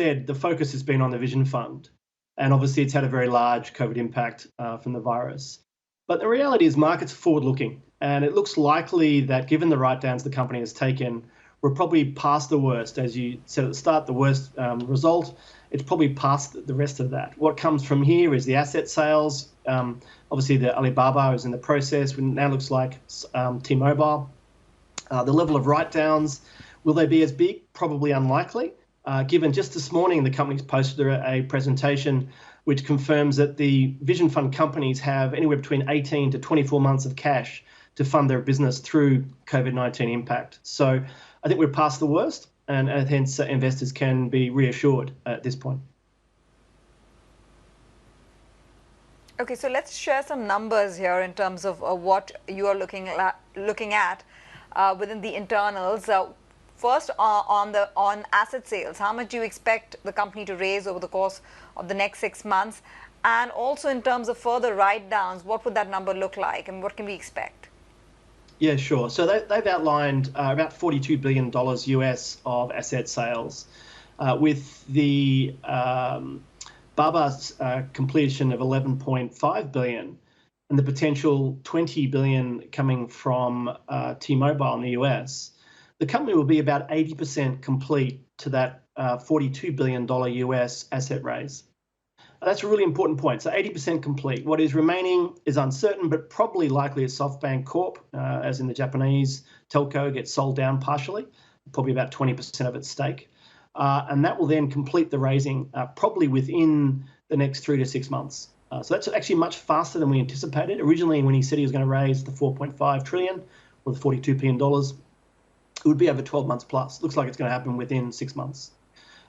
said, the focus has been on the Vision Fund. And obviously, it's had a very large COVID impact from the virus. But the reality is markets are forward-looking. And it looks likely that given the write-downs the company has taken, we're probably past the worst. As you said at the start, the worst result, it's probably past the rest of that. What comes from here is the asset sales. Obviously, the Alibaba is in the process. It now looks like T-Mobile. The level of write-downs, will they be as big? Probably unlikely. Given just this morning, the company's posted a presentation which confirms that the Vision Fund companies have anywhere between 18 to 24 months of cash to fund their business through COVID-19 impact. So I think we're past the worst, and hence investors can be reassured at this point. Okay, so let's share some numbers here in terms of what you are looking at within the internals. First, on asset sales, how much do you expect the company to raise over the course of the next 6 months? And also in terms of further write-downs, what would that number look like and what can we expect? Yeah, sure. So they've outlined about $42 billion US of asset sales, with the Baba's completion of $11.5 billion and the potential $20 billion coming from T-Mobile in the US. The company will be about 80% complete to that $42 billion US asset raise. That's a really important point. So 80% complete. What is remaining is uncertain, but probably likely is SoftBank Corp, as in the Japanese telco, gets sold down partially, probably about 20% of its stake. And that will then complete the raising probably within the next 3 to 6 months. So that's actually much faster than we anticipated. Originally, when he said he was going to raise the $4.5 trillion or the $42 billion, it would be over 12 months plus. Looks like it's going to happen within 6 months.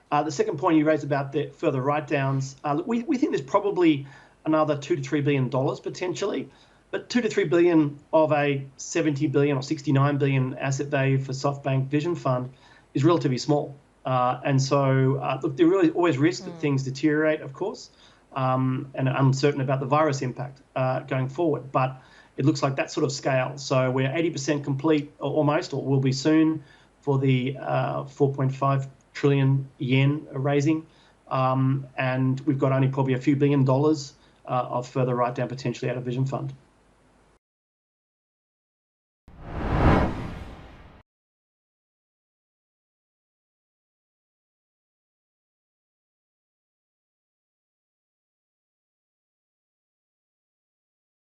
The second point you raised about the further write-downs, we think there's probably another $2 to $3 billion potentially, but $2 to $3 billion of a $70 billion or $69 billion asset value for SoftBank Vision Fund is relatively small. And so, look, there really always risk that things deteriorate, of course, and uncertain about the virus impact going forward. But it looks like that sort of scale. So we're 80% complete, or almost, or will be soon, for the 4.5 trillion yen raising. And we've got only probably a few $1 billion of further write-down potentially out of Vision Fund.